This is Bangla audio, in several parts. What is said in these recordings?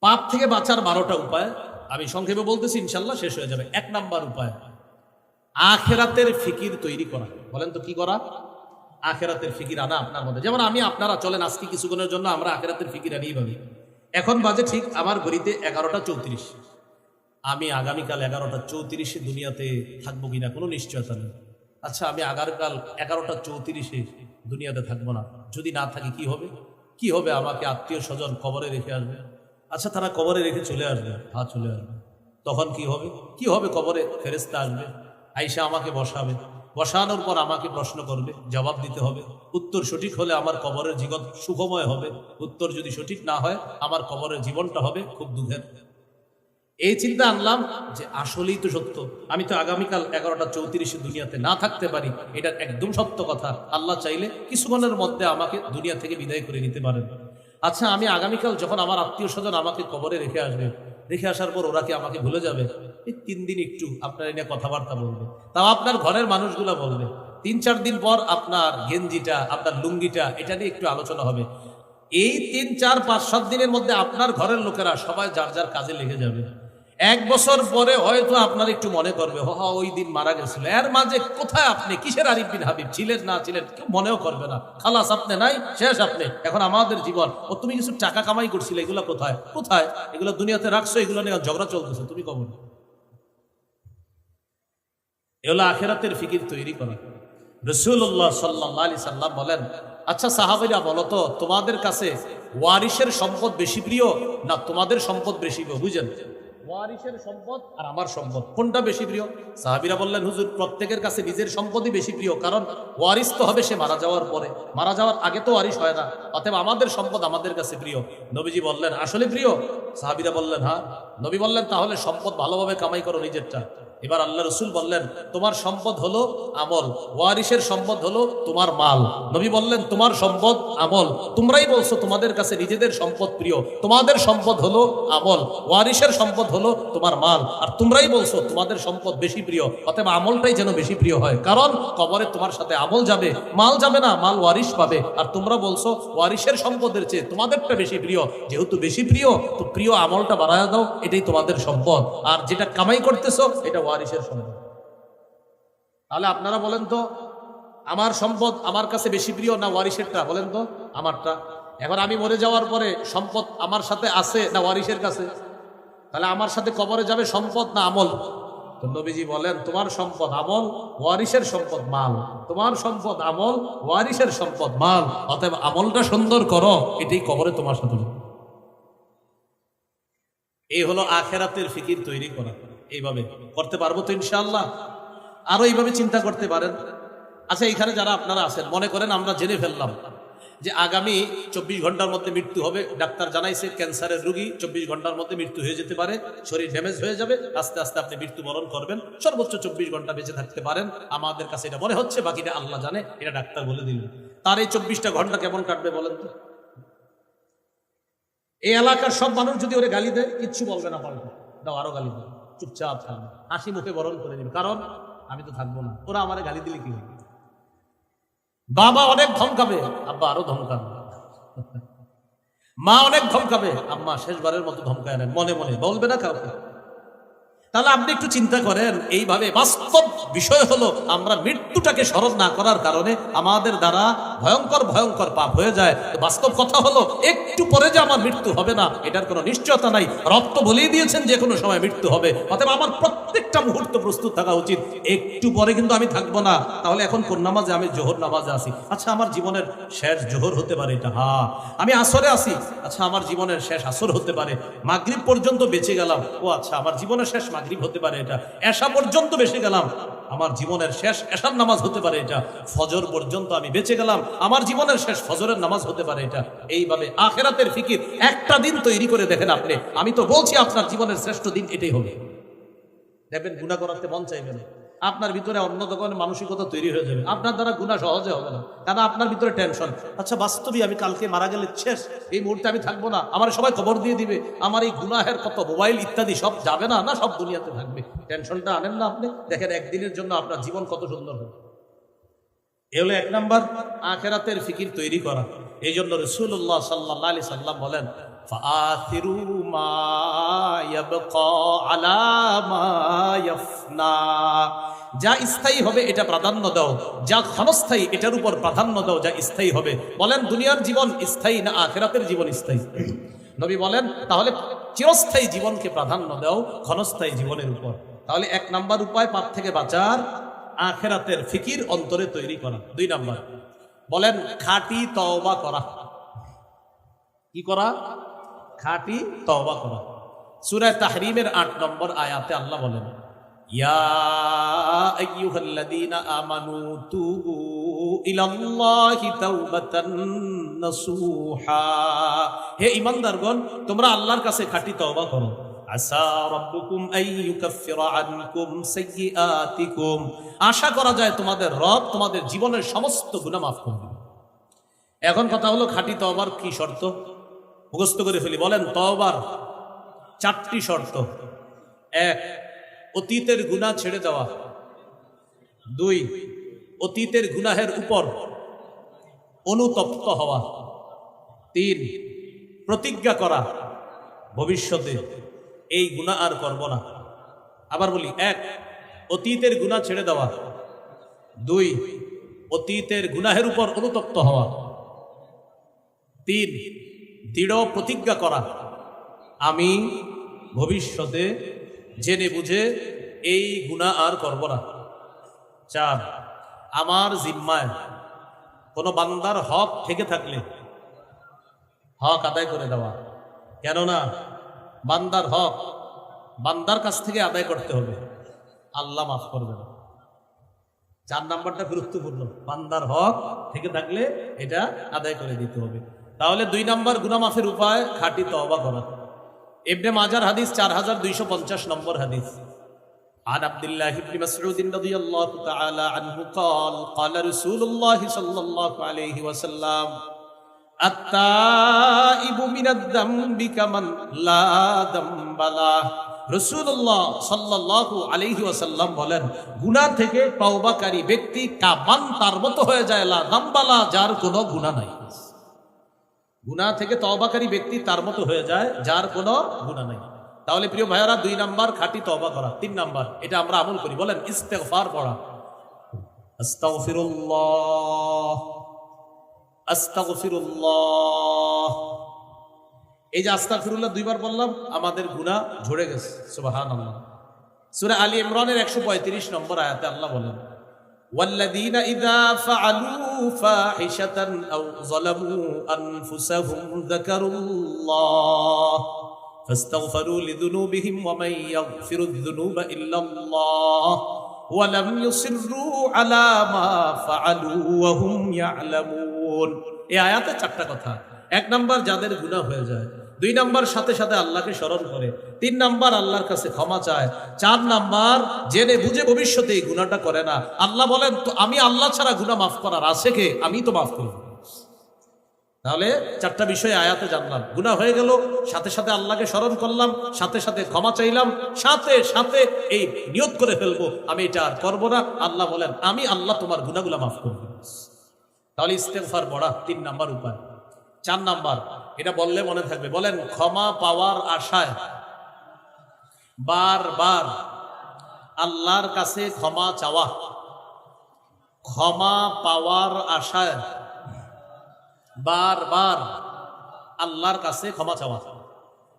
পাপ থেকে বাঁচার 12টা উপায় আমি সংক্ষেপে বলতেছি, ইনশাল্লাহ শেষ হয়ে যাবে। 1 নাম্বার উপায়, আখেরাতের ফিকির তৈরি করা। বলেন তো কি করা? আখেরাতের ফিকির আনা আপনার মধ্যে। যেমন আমি আপনারা চলেন আজকে কিছুক্ষণের জন্য আমরা আখেরাতের ফিকির আনিই ভাবি। এখন বাজে ঠিক আমার ঘড়িতে 11টা 34। আমি আগামীকাল 11টা 34 দুনিয়াতে থাকবো কিনা কোনো নিশ্চয়তা নেই। আচ্ছা, আমি আগামীকাল 11টা 34 দুনিয়াতে থাকবো না, যদি না থাকি কি হবে? কি হবে? আমাকে আত্মীয় স্বজন কবরে রেখে আসবে। আচ্ছা, তারা কবরে রেখে চলে আসবে, হ্যাঁ চলে আসবে। তখন কি হবে? কি হবে? কবরে ফেরেশতা আসবে, আইসা আমাকে বসাবে, বসানোর পর আমাকে প্রশ্ন করবে, জবাব দিতে হবে। উত্তর সঠিক হলে আমার কবরের জীবন সুখময় হবে, উত্তর যদি সঠিক না হয় আমার কবরের জীবনটা হবে খুব দুঃখের। এই চিন্তা আনলাম যে আসলেই তো সত্য, আমি তো আগামীকাল 11টা 34 দুনিয়াতে না থাকতে পারি। এটা একদম সত্য কথা। আল্লাহ চাইলে কিছুক্ষণের মধ্যে আমাকে দুনিয়া থেকে বিদায় করে নিতে পারেন। আচ্ছা, আমি আগামীকাল যখন আমার আত্মীয় স্বজন আমাকে কবরে রেখে আসবে, রেখে আসার পর ওরা কি আমাকে ভুলে যাবে? এই 3 দিন একটু আপনার এনে কথাবার্তা বলবে, তাও আপনার ঘরের মানুষগুলা বলবে। 3-4 দিন পর আপনার গেঞ্জিটা, আপনার লুঙ্গিটা, এটা নিয়ে একটু আলোচনা হবে। এই 3-4-5-7 দিনের মধ্যে আপনার ঘরের লোকেরা সবাই যার যার কাজে লেগে যাবে। 1 বছর পরে হয়তো আপনার একটু মনে করবে, ওই দিন মারা গেছিল। এর মাঝে কোথায় আপনি, কিসের আরিফ বিন হাবিব ছিলেন না ছিলেন কেউ মনেও করবে না। খালাস, আপনি নাই, শেষ আপনি। এখন আমাদের জীবন, তুমি কিছু টাকা কামাই করছিলে, এগুলো কোথায় কোথায়? এগুলো দুনিয়াতে রাখছো, এগুলো নিয়ে ঝগড়া চলতেছে, তুমি কবর। এগুলো আখেরাতের ফিকির তৈরি করা। রাসূলুল্লাহ সাল্লাল্লাহু আলাইহি সাল্লাম বলেন, আচ্ছা সাহাবীরা বলো তো, তোমাদের কাছে ওয়ারিসের সম্পদ বেশি প্রিয় না তোমাদের সম্পদ বেশি প্রিয়? বুঝেন, ওয়ারিসের সম্পদ আর আমার সম্পদ কোনটা বেশি প্রিয়? সাহাবীরা বললেন, হুজুর প্রত্যেকের কাছে নিজের সম্পদই বেশি প্রিয়, কারণ ওয়ারিস তো হবে সে মারা যাওয়ার পরে, মারা যাওয়ার আগে তো ওয়ারিস হয় না, অতএব আমাদের সম্পদ আমাদের কাছে প্রিয়। নবীজি বললেন, আসলে প্রিয়? সাহাবীরা বললেন, হ্যাঁ। নবী বললেন, তাহলে সম্পদ ভালোভাবে কামাই করো নিজেরটা। এবার আল্লাহ রসুল বললেন, তোমার সম্পদ হলো আমল, ওয়ারিসের সম্পদ হলো তোমার মাল। নবী বললেন, তোমার সম্পদ আমল, তোমরাই বলছো তোমাদের কাছে নিজেদের সম্পদ প্রিয়, তোমাদের সম্পদ হলো আমল, ওয়ারিসের সম্পদ হলো তোমার মাল, আর তোমরাই বলছো তোমাদের সম্পদ বেশি প্রিয়, অতএব আমলটাই যেন বেশি প্রিয় হয়, কারণ কবরে তোমার সাথে আমল যাবে, মাল যাবে না, মাল ওয়ারিস পাবে। আর তোমরা বলছো ওয়ারিসের সম্পদের চেয়ে তোমাদেরটা বেশি প্রিয়, যেহেতু বেশি প্রিয় তো প্রিয় আমলটা বাড়ায় দাও, এটাই তোমাদের সম্পদ, আর যেটা কামাই করতেছো এটা ওয়ারিসের সম্পদ। তাহলে আপনারা বলেন তো, আমার সম্পদ আমার কাছে বেশি প্রিয় না ওয়ারিসেরটা? বলেন তো, আমারটা। এখন আমি মরে যাওয়ার পরে সম্পদ আমার সাথে আছে না ওয়ারিসের কাছে? তাহলে আমার সাথে কবরে যাবে সম্পদ না আমল? তো নবীজি বলেন, তোমার সম্পদ আমল, ওয়ারিসের সম্পদ মাল। তোমার সম্পদ আমল, ওয়ারিসের সম্পদ মাল, অতএব আমলটা সুন্দর করো, এটাই কবরে তোমার সাথে। এই হলো আখেরাতের ফিকির তৈরি করা। এইভাবে করতে পারবো তো ইনশাআল্লাহ? আরো এইভাবে চিন্তা করতে পারেন। আচ্ছা, এখানে যারা আপনারা আছেন, মনে করেন আমরা জেনে ফেললাম যে আগামী 24 ঘন্টার মধ্যে মৃত্যু হবে, ডাক্তার জানাইছে ক্যান্সারের রোগী 24 ঘন্টার মধ্যে মৃত্যু হয়ে যেতে পারে, শরীর ড্যামেজ হয়ে যাবে, আস্তে আস্তে আপনি মৃত্যুবরণ করবেন, সর্বোচ্চ 24 ঘন্টা বেঁচে থাকতে পারেন। আমাদের কাছে এটা মনে হচ্ছে, বাকিটা আল্লাহ জানে, এটা ডাক্তার বলে দিল। তার এই 24টা ঘন্টা কেমন কাটবে বলেন তো? এই এলাকার সব মানুষ যদি ওরে গালি দেয়, কিচ্ছু বলবে না, পাল্টা দাও আরো গালি দেয়, চুপচাপ থাকবে, হাসি মুখে বরণ করে দিবে, কারণ আমি তো থাকবো না, ওরা আমারে গালি দিলে কি হবে? বাবা অনেক ধমকাবে, আব্বা আরো ধমকাবে, মা অনেক ধমকাবে, আম্মা শেষবারের মতো ধমকায় নেন, মনে মনে বলবে না কাউকে। তাহলে আপনি একটু চিন্তা করেন, এইভাবে বাস্তব বিষয় হলো আমরা মৃত্যুটাকে স্মরণ না করার কারণে আমাদের দ্বারা ভয়ঙ্কর ভয়ঙ্কর পাপ হয়ে যায়। বাস্তব কথা হলো, একটু পরে যে আমার মৃত্যু হবে না এটার কোনো নিশ্চয়তা নাই। রব তো বলেই দিয়েছেন যে কোনো সময় মৃত্যু হবে, অতএব আমার প্রত্যেকটা মুহূর্ত প্রস্তুত থাকা উচিত। একটু পরে কিন্তু আমি থাকবো না। তাহলে এখন কোন নামাজে? আমি জোহর নামাজে আছি, আচ্ছা আমার জীবনের শেষ জোহর হতে পারে এটা, হ্যাঁ। আমি আসরে আছি, আচ্ছা আমার জীবনের শেষ আসর হতে পারে। মাগরিব পর্যন্ত বেঁচে গেলাম, ও আচ্ছা আমার জীবনের শেষ মাগরিব হতে পারে এটা। এশা পর্যন্ত বেঁচে গেলাম, আমার জীবনের শেষ এশার নামাজ হতে পারে এটা। ফজর পর্যন্ত আমি বেঁচে গেলাম, আমার জীবনের শেষ ফজরের নামাজ হতে পারে এটা। এইভাবে আখিরাতের ফিকির একটা দিন তৈরি করে দেখেন আপনি। আমি তো বলছি আপনার জীবনের শ্রেষ্ঠ দিন এটাই হবে। দেখবেন গুনাহ করতে মন চাইবে না, আপনার ভিতরে অন্য ধরনের মানসিকতা তৈরি হয়ে যাবে, আপনার দ্বারা গুনাহ সহজে হবে না, কারণ আপনার ভিতরে টেনশন। আচ্ছা বাস্তবে আমি কালকে মারা গেলে শেষ, এই মুহূর্তে আমি থাকবো না, আমার সবাই খবর দিয়ে দিবে, আমার এই গুনাহের কত মোবাইল ইত্যাদি সব যাবে না, না সব দুনিয়াতে থাকবে। টেনশনটা আনেন না আপনি, দেখেন একদিনের জন্য আপনার জীবন কত সুন্দর হবে। এ হলো 1 নাম্বার, আখিরাতের ফিকির তৈরি করা। এই জন্য রাসূলুল্লাহ সাল্লাল্লাহু আলাইহি সাল্লাম বলেন, ফাআথিরু মা ইয়াবকা আলা মা ইয়াফনা, যা স্থায়ী হবে এটা প্রাধান্য দাও, যা ক্ষণস্থায়ী এটার উপর প্রাধান্য দাও, যা স্থায়ী হবে। বলেন দুনিয়ার জীবন স্থায়ী না আখিরাতের জীবন স্থায়ী? নবী বলেন তাহলে চিরস্থায়ী জীবনকে প্রাধান্য দাও ক্ষণস্থায়ী জীবনের উপর। তাহলে 1 নাম্বার উপায় পাপ থেকে বাঁচার, আখিরাতের ফিকির অন্তরে তৈরি করা। 2 নাম্বার বলেন খাঁটি তওবা করা। কি করা? খাঁটি তওবা করা। সূরা তাহরিমের 8 নম্বর আয়াতে আল্লাহ বলেন, ইয়া আইয়ুহাল্লাযীনা আমানু তুবু ইলাল্লাহি তাওবাতান নাসুহা, হে ঈমানদারগণ তোমরা আল্লাহর কাছে খাঁটি তওবা করো। আসা রাব্বুকুম আইয়ুকাফিরা আনকুম সাইয়্যাতিকুম, আশা করা যায় তোমাদের রব তোমাদের জীবনের সমস্ত গুনাহ মাফ করবে। এখন কথা হলো খাঁটি তওবার কি শর্ত? মুখস্থ করে ফেলি। বলেন তওবার 4টি শর্ত। 1, অতীতের গুনাহ ছেড়ে দেওয়া। 2, অতীতের গুনাহের উপর অনুতপ্ত হওয়া। 3, প্রতিজ্ঞা করা ভবিষ্যতে এই গুনাহ আর করব না। আবার বলি, 1, অতীতের গুনাহ ছেড়ে দেওয়া। 2, অতীতের গুনাহের উপর অনুতপ্ত হওয়া। 3, দৃঢ় প্রতিজ্ঞা করা আমি ভবিষ্যতে জেনে বুঝে এই গুনাহ আর করব না। 4, আমার জিম্মায় কোনো বান্দার হক থেকে থাকলে হক আদায় করে দেওয়া। কেননা বান্দার হক বান্দার কাছ থেকে আদায় করতে হবে, আল্লাহ মাফ করবে না। 4 নাম্বারটা গুরুত্বপূর্ণ, বান্দার হক থেকে থাকলে এটা আদায় করে দিতে হবে। তাহলে 2 নাম্বার গুনাহ মাফের উপায় খাঁটি তওবা করা। ইবনে মাজার হাদিস 4250 নম্বর হাদিস। عن عبد الله بن مسعود رضي الله تعالى عنه قال قال رسول الله صلى الله عليه وسلم التائب من الذنب كمن لا ذنب له। রাসূলুল্লাহ সাল্লাল্লাহু আলাইহি ওয়াসাল্লাম বলেন, গুনাহ থেকে তওবাকারী ব্যক্তি কামান তার মতো হয়ে যায়, লা যামবা লা, যার কোনো গুনাহ নাই। গুনাহ থেকে তওবাকারী ব্যক্তি তার মতো হয়ে যায় যার কোনো গুনাহ নাই। তাহলে প্রিয় ভাইয়ারা 2 নাম্বার খাঁটি তওবা করা। 3 নাম্বার এটা আমরা আমল করি। বলেন ইস্তেগফার পড়া। আস্তাগফিরুল্লাহ আস্তাগফিরুল্লাহ, এই যে আস্তাগফিরুল্লাহ 2 বার বললাম, আমাদের গুনাহ ঝরে গেছে। সুবহানাল্লাহ। সূরা আলী ইমরানের 135 নম্বর আয়াতে আল্লাহ বলেন, ওয়াল্লাযীনা ইযা ফাআলু ফাহিশাতান আও যালামু আনফুসাহুম যাকারুল্লাহ ফাস্তাগফিরু লিযুনুবিহিম ওয়া মান ইয়াগফিরুয যুনুবা ইল্লাল্লাহ ওয়া লাম ইউসিররু আলা মা ফাআলু ওয়া হুম ইয়ালামুন। এই আয়াতে 4টা কথা। 1 নাম্বার যাদের গুনাহ হয়ে যায়, 2 নাম্বার সাথে সাথে আল্লাহকে স্মরণ করে, 3 নাম্বার আল্লাহর কাছে ক্ষমা চায়, 4 নাম্বার জেনে বুঝে ভবিষ্যতে এই গুনাহটা করে না। আল্লাহ বলেন তো আমি আল্লাহ ছাড়া গুনাহ মাফ করার আছে কে? আমি তো মাফ করব। তাহলে 4টা বিষয় আয়াতে জানলাম। গুনাহ হয়ে গেল, সাথে সাথে আল্লাহকে স্মরণ করলাম, সাথে সাথে ক্ষমা চাইলাম, সাথে সাথে এই নিয়ত করে ফেলবো আমি এটা আর করবো না। আল্লাহ বলেন আমি আল্লাহ তোমার গুনাহগুলো মাফ করব। তাহলে ইস্তেগফার পড়া 3 নাম্বার উপায়। 4 নাম্বার এটা বললে মনে থাকবে, বলেন ক্ষমা পাওয়ার আশায় বারবার আল্লাহর কাছে ক্ষমা চাওয়া। ক্ষমা পাওয়ার আশায় বারবার আল্লাহর কাছে ক্ষমা চাওয়া,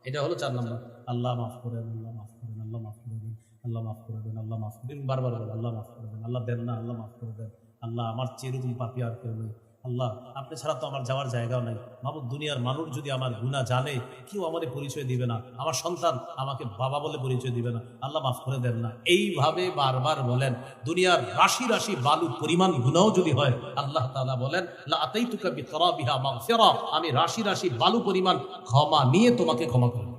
এটা হলো 4 নম্বর। আল্লাহ মাফ করে দেন, আল্লাহ মাফ করে দেন, আল্লাহ মাফ করে দেন, আল্লাহ মাফ করে দেন, আল্লাহ মাফ করে দেন, বারবার বলেন আল্লাহ মাফ করে দেন, আল্লাহ দেন না, আল্লাহ মাফ করে দেন, আল্লাহ আমার চেরুম পাপী আর কেউ নেই, আল্লাহ আপনি ছাড়া তো আমার যাওয়ার জায়গাও নাই। মাবুদ দুনিয়ার মানুষ যদি আমার গুনাহ জানে কেউ আমাদের পরিচয় দিবে না, আমার সন্তান আমাকে বাবা বলে পরিচয় দিবে না, আল্লাহ মাফ করে দেন না। এইভাবে বারবার বলেন। দুনিয়ার রাশি রাশি বালু পরিমাণ গুনাহ যদি হয়, আল্লাহ তাআলা বলেন লা আতাইতুকা বিতরাবিহা মাগফিরা, আমি রাশি রাশি বালু পরিমাণ ক্ষমা নিয়ে তোমাকে ক্ষমা করব।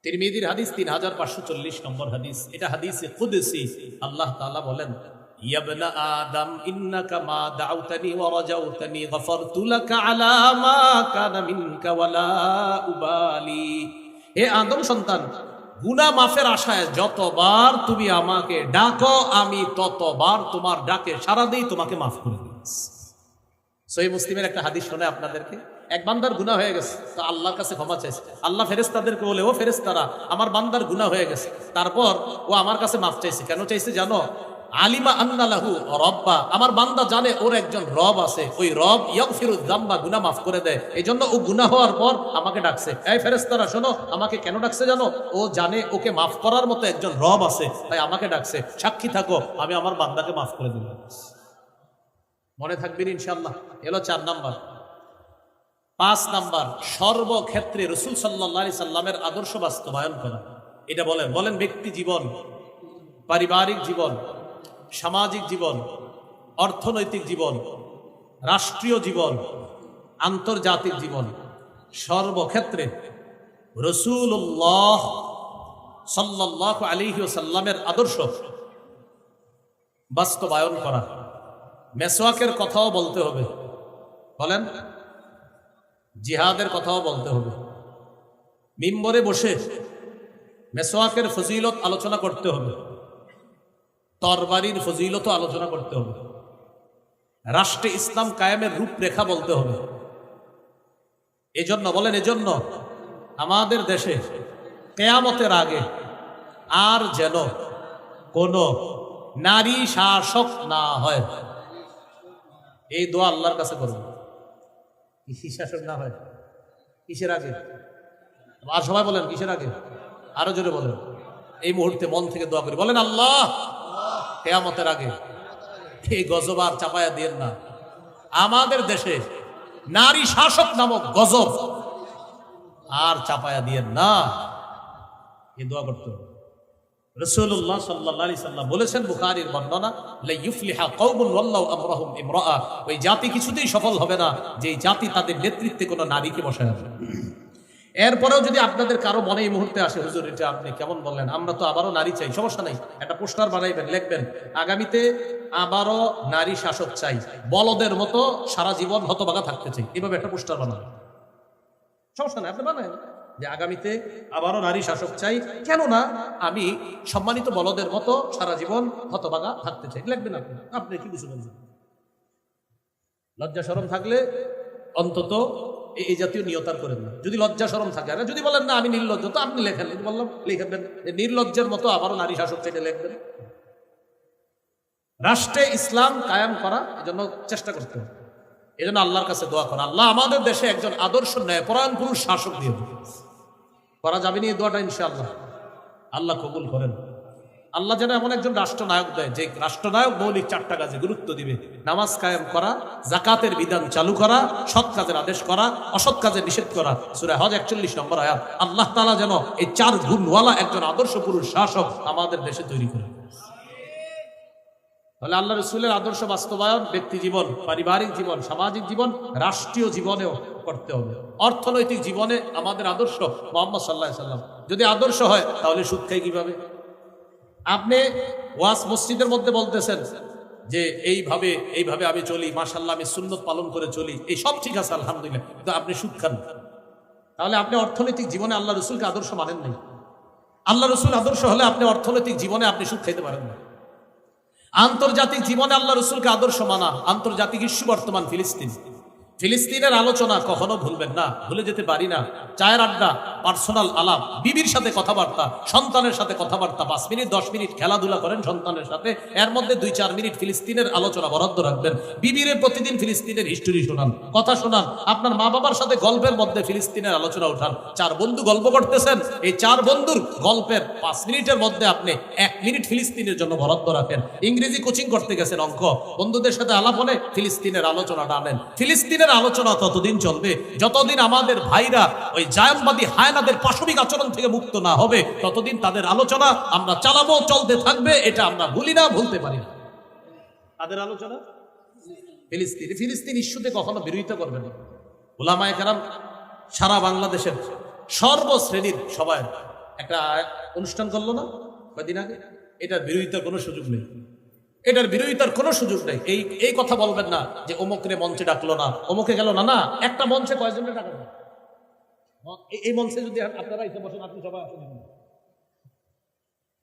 তিরমিজির হাদিস 3540 নম্বর হাদিস। এটা হাদিসে কুদসি। আল্লাহ তাআলা বলেন ইয়া ইবনা আদম ইন্নাকা মা দাউতানি ওয়া রাজাউতানি গফারতু লাকা আলা মা কানা মিনকা ওয়ালা উবালি। হে আদম সন্তান, গুনাহ মাফের আশায় যতবার তুমি আমাকে ডাকো আমি ততবার তোমার ডাকে সাড়া দেই, তোমাকে মাফ করে দিই। সহিহ মুসলিমের একটা হাদিস শোনায় আপনাদেরকে। এক বান্দার গুনাহ হয়ে গেছে, তো আল্লাহর কাছে ক্ষমা চাইছে। আল্লাহ ফেরেশতাদেরকে বলে, ও ফেরেশতারা, আমার বান্দার গুনাহ হয়ে গেছে। তারপর ও আমার কাছে মাফ চাইছে। কেন চাইছে জানো? আলিমা আন্না লাহু রব্বা, আমার বান্দা জানে ওর একজন রব আছে, ওই রব ইয়াগফিরুয যামবা, গুনাহ মাফ করে দেয়। এজন্য ও গুনাহ হওয়ার পর আমাকে ডাকছে। এই ফেরেশতারা শোনো, আমাকে কেন ডাকছে জানো? ও জানে ওকে মাফ করার মতো একজন রব আছে, তাই আমাকে ডাকছে। সাক্ষী থাকো, আমি আমার বান্দাকে মাফ করে দিলাম। মনে থাকবেন ইনশাআল্লাহ। এলো 4 নাম্বার। 5 নাম্বার, সর্বক্ষেত্রে রাসূল সাল্লাল্লাহু আলাইহি সাল্লামের আদর্শ বাস্তবায়ন করা। এটা বলেন বলেন ব্যক্তি জীবন, পারিবারিক জীবন, সামাজিক জীবন, অর্থনৈতিক জীবন, রাষ্ট্রীয় জীবন, আন্তর্জাতিক জীবন, সর্বক্ষেত্রে রাসূলুল্লাহ সাল্লাল্লাহু আলাইহি ওয়াসাল্লামের আদর্শ বাস্তবায়ন করা। মেসওয়াকের কথাও বলতে হবে, বলেন, জিহাদের কথাও বলতে হবে। মিম্বরে বসে মেসওয়াকের ফজিলত আলোচনা করতে হবে, তরবারির ফজিলত আলোচনা করতে হবে, রাষ্ট্রে ইসলাম কায়েমের রূপরেখা বলতে হবে। এজন্য বলেন, এজন্য আমাদের দেশে কিয়ামতের আগে আর যেন কোনো নারী শাসক না হয়, এই দোয়া আল্লাহর কাছে করবেন। কি শাসক না হয়? কিসের আগে? আর সবাই বলেন কিসের আগে? আরো জোরে বলেন। এই মুহূর্তে মন থেকে দোয়া করি, বলেন আল্লাহ, কিয়ামতের আগে এই গজব আর চাপায়া দিয়েন না। আমাদের দেশে নারী শাসক নামক গজব আর চাপায়া দিয়েন না, এই দোয়া করতে হবে। রাসূলুল্লাহ সাল্লাল্লাহু আলাইহি সাল্লাম বলেছেন, বুখারীর বর্ণনা, লা ইউফলিহা কওমুন ওয়াল্লাহু আমরাহুম ইমরাআ, ওই জাতি কিছুতেই সফল হবে না যে জাতি তাদের নেতৃত্বে কোনো নারীকে বসায় আছে। এরপরেও যদি আপনাদের কারো মনে এই মুহূর্তে আসে, হুজুর এটা আপনি কেমন বললেন, আমরা তো আবারও নারী চাই, সমস্যা নাই, একটা পোস্টার বানাইবেন, লিখবেন আগামীতে আবারও নারী শাসক চাই, বলদের মতো সারা জীবন হতভাগা থাকতে চাই, এভাবে একটা পোস্টার বানাবেন, সমস্যা নাই, আপনি বানাবেন যে আগামীতে আবারও নারী শাসক চাই, কেননা আমি সম্মানিত বলদের মতো সারা জীবন হতভাগা থাকতে চাই, লিখবেন। আপনি আপনি কি কিছু বলছেন? লজ্জা শরম থাকলে অন্তত এই জাতীয় নিয়তার করেন না। যদি লজ্জা শরম থাকে, আর যদি বলেন না আমি নির্লজ্জ, তো আপনি লেখেন, বললাম লিখবেন নির্লজ্জের মতো আবারও নারী শাসক চাইতে লিখবেন। রাষ্ট্রে ইসলাম কায়েম করা এজন্য চেষ্টা করতে হবে, এজন্য আল্লাহর কাছে দোয়া করা, আল্লাহ আমাদের দেশে একজন আদর্শ ন্যায়পরায়ণ পুরুষ শাসক দিয়ে দেবে। করা যাবে না এই দোয়াটা ইনশাআল্লাহ, আল্লাহ কবুল করেন। আল্লাহ যেন এমন একজন রাষ্ট্রনায়ক দেয় যে রাষ্ট্রনায়ক মৌলিক 4টা কাজে গুরুত্ব দিবে: নামাজ কায়েম করা, যাকাতের বিধান চালু করা, সৎ কাজের আদেশ করা, অসৎ কাজের নিষেধ করা। সূরা হজ 41 নম্বর আয়াত। আল্লাহ তাআলা যেন এই 4 গুণওয়ালা একজন আদর্শ পুরুষ শাসক আমাদের দেশে তৈরি করে। তাহলে আল্লাহ রাসূলের আদর্শ বাস্তবায়ন ব্যক্তি জীবন, পারিবারিক জীবন, সামাজিক জীবন, রাষ্ট্রীয় জীবনেও করতে হবে। অর্থনৈতিক জীবনে আমাদের আদর্শ মুহাম্মদ সাল্লাল্লাহু আলাইহি সাল্লাম। যদি আদর্শ হয় তাহলে সুদ খাই কিভাবে? আপনি ওয়াজ মসজিদের মধ্যে বলতেছেন যে এইভাবে এইভাবে আমি চলি, মাশাআল্লাহ আমি সুন্নত পালন করে চলি, এই সব ঠিক আছে আলহামদুলিল্লাহ, কিন্তু আপনি সুদ খান, তাহলে আপনি অর্থনৈতিক জীবনে আল্লাহ রাসূলকে আদর্শ মানেন নাই। আল্লাহ রাসূল আদর্শ হলে আপনি অর্থনৈতিক জীবনে আপনি সুদ খাইতে পারেন না। আন্তর্জাতিক জীবনে আল্লাহ রাসূলকে আদর্শ মানা। আন্তর্জাতিক ইস্যু বর্তমান ফিলিস্তিন, ফিলিস্তিনের আলোচনা কখনো ভুলবেন না, ভুলে যেতে পারি না। চায়ের আড্ডা, পার্সোনাল আলাপ, বিবির সাথে কথাবার্তা, সন্তানের সাথে কথাবার্তা, 5 মিনিট 10 মিনিট খেলাধুলা করেন সন্তানের সাথে, এর মধ্যে 2-4 মিনিট ফিলিস্তিনের আলোচনা বরাদ্দ রাখবেন। বিবির প্রতিদিন ফিলিস্তিনের হিস্টোরি শোনান, কথা শোনান। আপনার মা বাবার সাথে গল্পের মধ্যে ফিলিস্তিনের আলোচনা উঠান। 4 বন্ধু গল্প করতেছেন, এই 4 বন্ধুর গল্পের 5 মিনিটের মধ্যে আপনি 1 মিনিট ফিলিস্তিনের জন্য বরাদ্দ রাখেন। ইংরেজি কোচিং করতে গেছেন, অঙ্ক, বন্ধুদের সাথে আলাপ হলে ফিলিস্তিনের আলোচনাটা আনেন। ফিলিস্তিনের আলোচনা ততদিন চলবে যতদিন আমাদের ভাইরা ওই জায়নবাদী হায়নাদের পাশবিক আচরণ থেকে মুক্ত না হবে, ততদিন তাদের আলোচনা আমরা চালাবো, চলতে থাকবে। এটা আমরা ভুলি না, ভুলতে পারি না। তাদের আলোচনা ফিলিস্তিন ইস্যুতে কখনো বিরোধিতা করবে না। উলামায়ে কেরাম সারা বাংলাদেশের সর্বশ্রেণীর সবাই একটা অনুষ্ঠান করলো না কয়েকদিন আগে, এটার বিরোধিতার কোনো সুযোগ নেই, এটার বিরোধিতার কোনো সুযোগ নেই। এই কথা বলবেন না যে অমুকরে মঞ্চে ডাকলো না, অমুকে গেল না। না, একটা মঞ্চে কয়জনের ডাকা না? এই মঞ্চে যদি আপনারা এসে বসেন, আপনি সবাই আসেন,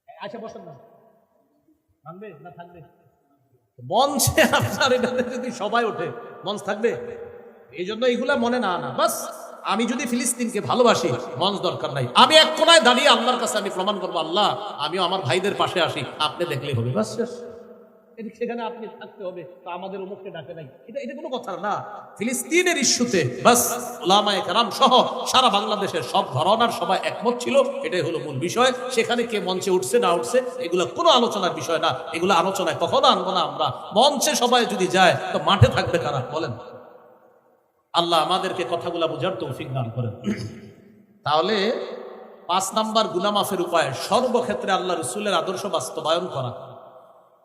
আচ্ছা বসেন না, থাকবে না থাকবে মঞ্চে আপনার এটাতে যদি সবাই ওঠে, মঞ্চ থাকবে? এই জন্য এইগুলা মনে না আনা। বাস আমি যদি ফিলিস্তিনকে ভালোবাসি, মঞ্চ দরকার নাই, আমি এক কোনায় দাঁড়িয়ে আল্লাহর কাছে আমি প্রমাণ করবো, আল্লাহ আমিও আমার ভাইদের পাশে আসি, আপনি দেখলেই হবে, বাস শেষ। সেখানে আপনি থাকতে হবে, তা আমাদের অমুককে ডাকে নাই, এটা কোনো কথা না। ফিলিস্তিনের ইস্যুতে বাস উলামায়ে কেরাম সহ সারা বাংলাদেশের সব ঘরানার সবাই একমত ছিল, এটাই হলো মূল বিষয়। সেখানে কে মঞ্চে উঠছে না উঠছে এগুলো কোনো আলোচনার বিষয় না, এগুলো আলোচনায় কখনো আনবো না আমরা। মঞ্চে সবাই যদি যায় তো মাঠে থাকবে কারা বলেন? আল্লাহ আমাদেরকে কথাগুলা বোঝার তৌফিক দান করেন। তাহলে 5 নাম্বার গুনাহ মাফের উপায় সর্বক্ষেত্রে আল্লাহ রাসূলের আদর্শ বাস্তবায়ন করা।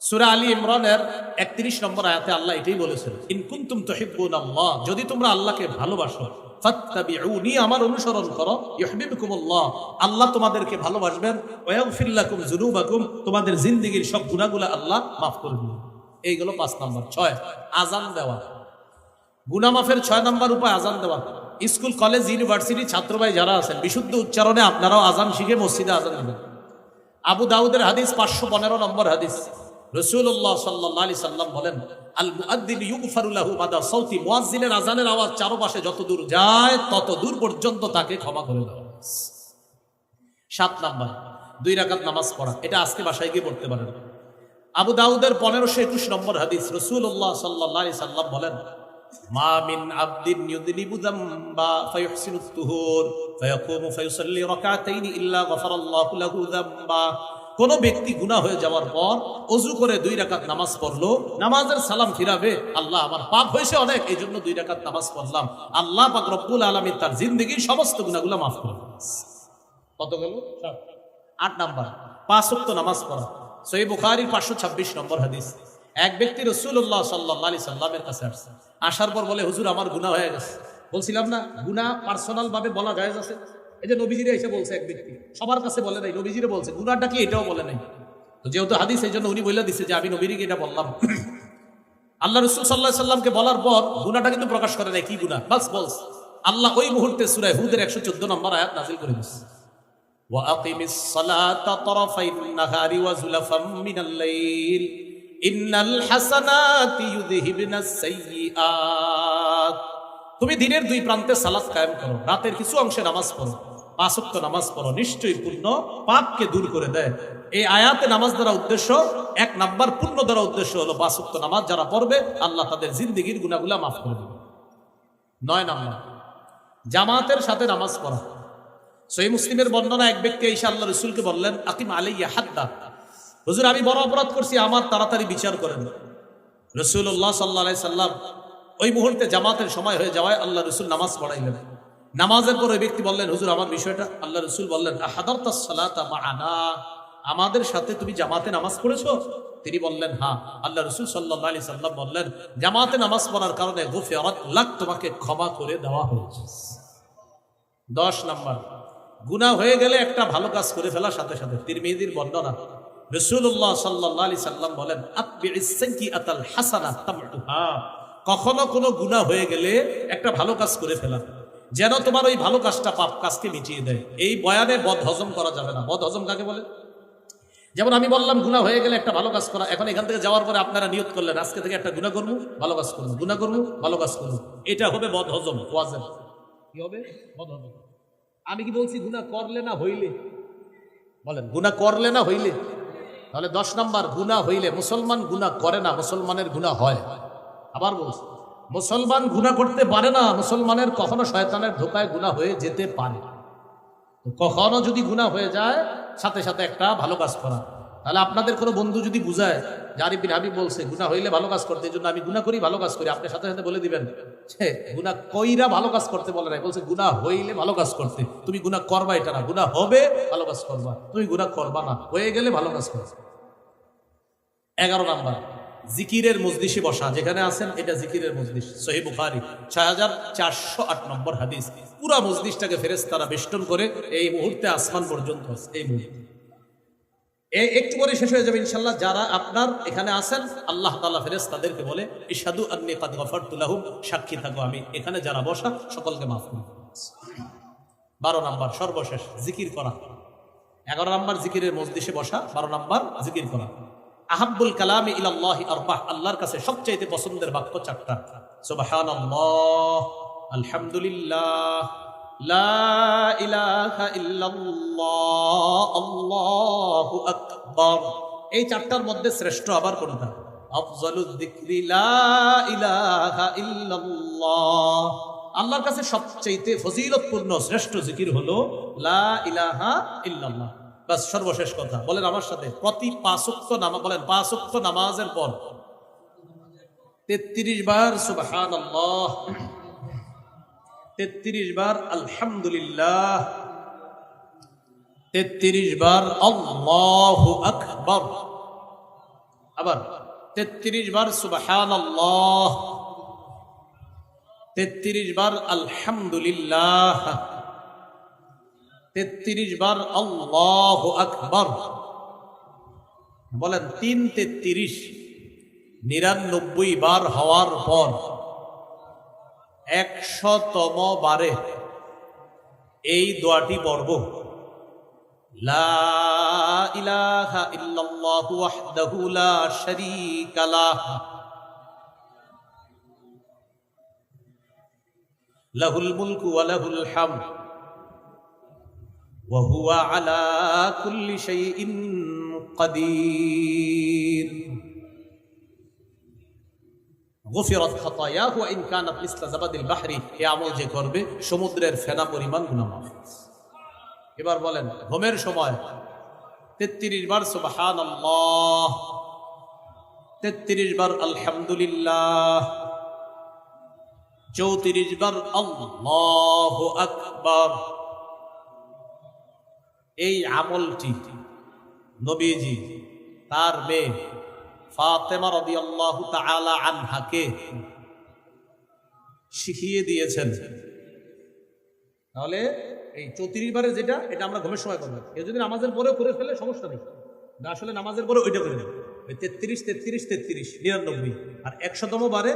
সূরা আলী ইমরানের 31 নম্বর আয়াতে আল্লাহ এটাই বলেছেন, ইন কুনতুম তুহিব্বুনাল্লাহ, যদি তোমরা আল্লাহকে ভালোবাসো, ফাত্তাবিউনি, আমার অনুসরণ করো, ইউহিব্বুকুমুল্লাহ, আল্লাহ তোমাদেরকে ভালোবাসবেন, ওয়া ইয়াগফির লাকুম যুনুবাকুম, তোমাদের জিন্দেগীর সব গুনাহগুলো আল্লাহ মাফ করে দিবেন। এইগুলো 5 নাম্বার। 6 আযান দেওয়া। গুনাহ মাফের 6 নাম্বার উপায় আযান দেওয়া। স্কুল কলেজ ইউনিভার্সিটি ছাত্র ভাই যারা আছেন, বিশুদ্ধ উচ্চারণে আপনারাও আযান শিখে মসজিদে আযান দিবেন। আবু দাউদের হাদিস 515 নম্বর হাদিস, রাসূলুল্লাহ সাল্লাল্লাহু আলাইহি সাল্লাম বলেন, আল মুআদ্দিন ইউগফারু লাহু মাদা সাউতি, মুয়াজ্জিনের আযানের আওয়াজ চারপাশে যত দূর যায় তত দূর পর্যন্ত তাকে ক্ষমা করে দেওয়া। 7 নাম্বার 2 রাকাত নামাজ পড়া, এটা আজকে বাসায় গিয়ে পড়তে পারেন। আবু দাউদের 1521 নম্বর হাদিস, রাসূলুল্লাহ সাল্লাল্লাহু আলাইহি সাল্লাম বলেন, মা মিন আবদিন ইউযনিবু যামবা ফায়ুহসিনুত তুহুর ফায়াকুমু ফায়ুসাল্লি রাকাতাইন ইল্লা গফারাল্লাহু লাহু যামবা, কোন ব্যক্তি গুনাহ হয়ে যাওয়ার পর ওযু করে 2 রাকাত নামাজ পড়লো, নামাজের সালাম ফিরাবে, আল্লাহ আমার পাপ হয়েছে অনেক, এই জন্য 2 রাকাত নামাজ পড়লাম, আল্লাহ পাক রব্বুল আলামিন তার জিন্দেগীর সমস্ত গুনাহগুলো মাফ করে দেন। কত গেল? 8 নাম্বার 5 ওয়াক্ত নামাজ পড়া। সহিহ বুখারীর 526 নম্বর হাদিস, এক ব্যক্তি রাসূলুল্লাহ সাল্লাল্লাহু আলাইহি সাল্লামের কাছে আসছে, আসার পর বলে, হুজুর আমার গুনাহ হয়ে গেছে। বলছিলাম না গুনাহ পার্সোনাল ভাবে বলা জায়েজ আছে, এই যে নবীজিরে এসে বলছে এক ব্যক্তি, সবার কাছে বলে নাই, নবীজিরে বলছে, গুনাহটা কি এটাও বলে নাই। তো যেহেতু হাদিস এই জন্য উনি বলে দিচ্ছে যে আমি নবীকে এটা বললাম। আল্লাহ রাসূল সাল্লাল্লাহু আলাইহি সাল্লামকে বলার পর গুনাহটা কিন্তু প্রকাশ করে নাই, কি গুনাহ বাস বলস। আল্লাহ ওই মুহূর্তে সূরা হুদের 114 নম্বর আয়াত নাযিল করে দিয়েছে, ওয়া আকিমিস সালাতা তারাফাইন নাহারি ওয়া যুলাফাম মিনাল লাইল ইন্নাল হাসানাতি ইউযহিবনাস সাইয়্যাত, তুমি দিনের 2 প্রান্তে সালাত কায়েম করো, রাতের কিছু অংশে নামাজ পড়ো, 5 ওয়াক্ত নামাজ পড়ো, নিশ্চয়ই পূর্ণ পাপকে দূর করে দেয়। এই আয়াতে নামাজ দ্বারা উদ্দেশ্য, 1 নাম্বার পূর্ণ দ্বারা উদ্দেশ্য হলো 5 ওয়াক্ত নামাজ যারা পড়বে আল্লাহ তাদের জিন্দেগীর গুনাহগুলো মাফ করে দেবে। 9 নাম্বার জামাতের সাথে নামাজ পড়া। সহিহ মুসলিমের বর্ণনা, এক ব্যক্তি এসে আল্লাহ রাসূলকে বললেন, আকিম আলাইয়া হাদ্দা, হুজুর আমি বড় অপরাধ করছি, আমার তাড়াতাড়ি বিচার করেন। রাসূলুল্লাহ সাল্লাল্লাহু আলাইহি সাল্লাম ওই মুহূর্তে জামাতের সময় হয়ে যাওয়ায় আল্লাহ রাসূল নামাজ পড়াইলেন। নামাজের পর ওই ব্যক্তি বললেন, হুজুর আমার বিষয়টা। আল্লাহ রাসূল বললেন, আহাদারতাস সালাতা মা'ানা, আমাদের সাথে তুমি জামাতে নামাজ পড়েছো? তিনি বললেন হ্যাঁ। আল্লাহ রাসূল সাল্লাল্লাহু আলাইহি সাল্লাম বললেন, জামাতে নামাজ পড়ার কারণে গুফিরাত লাক, তোমাকে ক্ষমা করে দেওয়া হয়েছে। 10 নাম্বার গুনাহ হয়ে গেলে একটা ভালো কাজ করে ফেলার সাথে সাথে, তিরমিজির বর্ণনা, রাসূলুল্লাহ সাল্লাল্লাহু আলাইহি সাল্লাম বলেন, আতবি'is সাইয়্যাতাল হাসানাত তামহুহা, কখনো কোনো গুনাহ হয়ে গেলে একটা ভালো কাজ করে ফেলা, যেন তোমার ওই ভালো কাজটা পাপ কাজকে মিটিয়ে দেয়। এই বয়ানে বদ হজম করা যাবে না। বদ হজম কাকে বলে? যেমন আমি বললাম গুনাহ হয়ে গেলে একটা ভালো কাজ করা, এখন এখান থেকে যাওয়ার পরে আপনারা নিয়ত করলেন আজকে থেকে একটা গুনাহ করবো, ভালো কাজ করবো, গুনাহ করবো, ভালো কাজ করবো, এটা হবে বদ হজম। ওয়াজেব কি হবে? বদ হজম। আমি কি বলছি গুনাহ করলে না হইলে? বলেন গুনাহ করলে না হইলে? তাহলে 10 নাম্বার গুনাহ হইলে, মুসলমান গুনাহ করে না, মুসলমানের গুনাহ হয়। আবার বলছি, মুসলমান গুনাহ করতে পারে না, মুসলমানের কখনো শয়তানের ধোকায় গুনাহ হয়ে যেতে পারে। কখনো যদি গুনাহ হয়ে যায় সাথে সাথে একটা ভালো কাজ করা। তাহলে আপনাদের কোনো বন্ধু যদি বুঝায় যে আরিফ বিন হাবিব বলছে গুনাহ হইলে ভালো কাজ করতে, এই জন্য আমি গুনাহ করি ভালো কাজ করি, আপনি সাথে সাথে বলে দিবেন যে গুনাহ কইরা ভালো কাজ করতে বলে নাই, বলছে গুনাহ হইলে ভালো কাজ করতে। তুমি গুনাহ করবা এটা না, গুনাহ হবে ভালো কাজ করবা, তুমি গুনাহ করবা না, হয়ে গেলে ভালো কাজ করবা। 11 নাম্বার জিকিরের মজলিসে বসা, যেখানে আছেন এটা জিকিরের মজলিস। সহিহ বুখারী 6408 নম্বর হাদিস, পুরা মজলিসটাকে ফেরেশতারা বেষ্টন করে এই মুহূর্তে আসমান পর্যন্ত, এই মুহূর্তে একটু পরে শেষ হয়ে যাবে ইনশাআল্লাহ। যারা আপনার এখানে আছেন আল্লাহ তাআলা ফেরেশতাদেরকে বলে, ইশহাদু আন্নী কাদ গফারতু লাহুম, সাক্ষী থাকো আমি এখানে যারা বসা সকলকে মাফ করি। 12 নাম্বার সর্বশেষ জিকির করা। 11 নাম্বার জিকিরের মজলিসে বসা, 12 নাম্বার জিকির করা। আহাব্বুল কালামি ইলাল্লাহি আরবাহ, আল্লাহর কাছে সবচেয়ে পছন্দের বাক্য 4টা। সুবহানাল্লাহ, আলহামদুলিল্লাহ, লা ইলাহা ইল্লাল্লাহ, আল্লাহু আকবার। এই চারটার মধ্যে শ্রেষ্ঠ আবার কোনটা? আফজালুয যিকরি লা ইলাহা ইল্লাল্লাহ। আল্লাহর কাছে সবচেয়ে ফজিলতপূর্ণ শ্রেষ্ঠ জিকির হলো লা ইলাহা ইল্লাল্লাহ। বাস, সর্বশেষ কথা বলেন আমার সাথে, প্রতি 5 ওয়াক্ত নামাজ, বলেন 5 ওয়াক্ত নামাজের পর 33 বার সুবহানাল্লাহ, 33 বার আলহামদুলিল্লাহ, 33 বার আল্লাহু আকবার, আবার 33 বার সুবহানাল্লাহ, 33 বার আলহামদুলিল্লাহ, 33 বার আল্লাহু আকবার। বলেন 3 33 99 বার হওয়ার পর 100তম বারে এই দোয়াটি পড়ব, লা ইলাহা ইল্লাল্লাহু ওয়াহদাহু লা শারীকা লাহু লাহুল মুলকু ওয়া লাহুল হামদ ওয়া হুয়া আলা কুল্লি শাইইন কাদির। গুফিরাত খাতায়াহু ওয়া ইন কানাত মিসলা যাবাদিল বাহরি। এই আমল যে করবে সমুদ্রের ফেনা পরিমাণ গুনাহ মাফ। এবার বলেন ঘুমের সময় 33 বার সুবহানাল্লাহ, 33 বার আলহামদুলিল্লাহ, 34 বার আল্লাহু আকবার। এই আমলটি নবীজি তার মেয়ে ফাতেমা রাদিয়াল্লাহু তাআলা আনহাকে শিখিয়ে দিয়েছেন। তাহলে এই 34 বারে যেটা, এটা আমরা ঘুমের সময় করব। কেউ যদি নামাজের পরেও করে ফেলে সমস্যা নেই, আসলে নামাজের পরে ওইটা করে নেবে। 33 33 33 99 আর 100তম বারে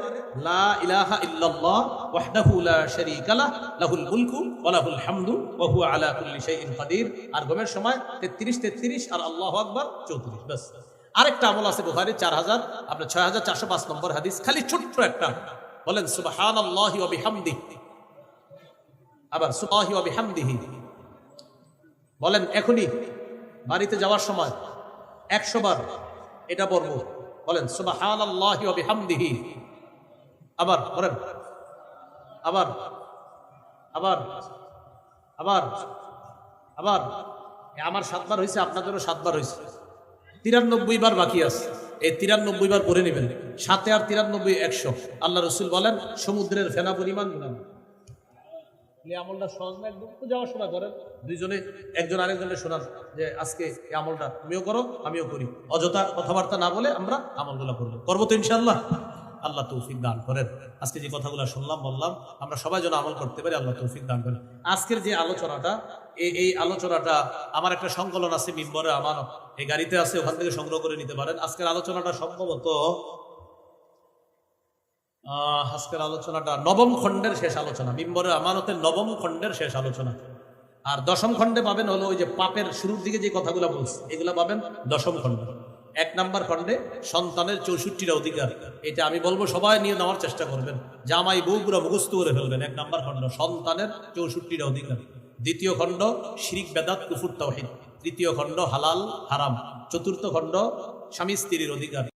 লা ইলাহা ইল্লাল্লাহ ওয়াহদাহু লা শারীকা লাহু লাহুল মুলকু ওয়া লাহুল হামদু ওয়া হুয়া আলা কুল্লি শাইইন কাদির। আর ঘুমের সময় 33 33 আর আল্লাহু আকবার 34। বাস। আরেকটা আমল আছে বুখারী 6405 নম্বর হাদিস, খালি ছোট্ট একটা, বলেন সুবহানাল্লাহি ওয়া বিহামদিহি, আবার সুবহানাল্লাহি ওয়া বিহামদিহি বলেন। এখনই বাড়িতে যাওয়ার সময় 100 বার এটা পড়ব, বলেন সুবহানাল্লাহি ওয়া বিহামদিহি, আবার বলেন, আবার আবার আবার আবার। আমার 7 বার হয়েছে, আপনাদেরও 7 বার হয়েছে, 93 বার বাকি আছে। এই 93 বার পড়ে নেবেন, সাথে আর 93 100। আল্লাহ রাসূল বলেন সমুদ্রের ফেনা পরিমাণ গুনাহ। এই আমলটা সহজ না, একদম তো যাওয়ার সময় করেন, দুইজনে একজন আরেকজনের শোনান যে আজকে এই আমলটা তুমিও করো আমিও করি, অযথা কথাবার্তা না বলে আমরা আমলগুলো করবো তো ইনশাআল্লাহ। আল্লাহ তৌফিক দান করেন। আজকে যে কথাগুলো শুনলাম বললাম, আমরা সবাই যেন আমল করতে পারি, আল্লাহ তৌফিক দান করেন। আজকের যে আলোচনাটা, এই আলোচনাটা আমার একটা সংকলন আছে মিম্বরে আমানত, এই গাড়িতে আছে, ওখান থেকে সংগ্রহ করে নিতে পারেন। আজকের আলোচনাটা সম্ভবত আজকের আলোচনাটা 9ম খণ্ডের শেষ আলোচনা, মিম্বরে আমানতের 9ম খণ্ডের শেষ আলোচনা। আর 10ম খণ্ডে পাবেন হলো ওই যে পাপের শুরুর দিকে যে কথাগুলো বলছে, এগুলো পাবেন 10ম খণ্ডে। 1 নম্বর খণ্ডে সন্তানের 64টা অধিকার, এটা আমি বলবো সবাই নিয়ে নেওয়ার চেষ্টা করবেন, জামাই বউ পুরো মুখস্থ করে ফেলবেন। 1 নম্বর খণ্ড সন্তানের 64টা অধিকার। 2য় খণ্ড শিরিক বেদাত কুফর তাওহীদ। 3য় খণ্ড হালাল হারাম। 4র্থ খণ্ড স্বামী স্ত্রীর অধিকার।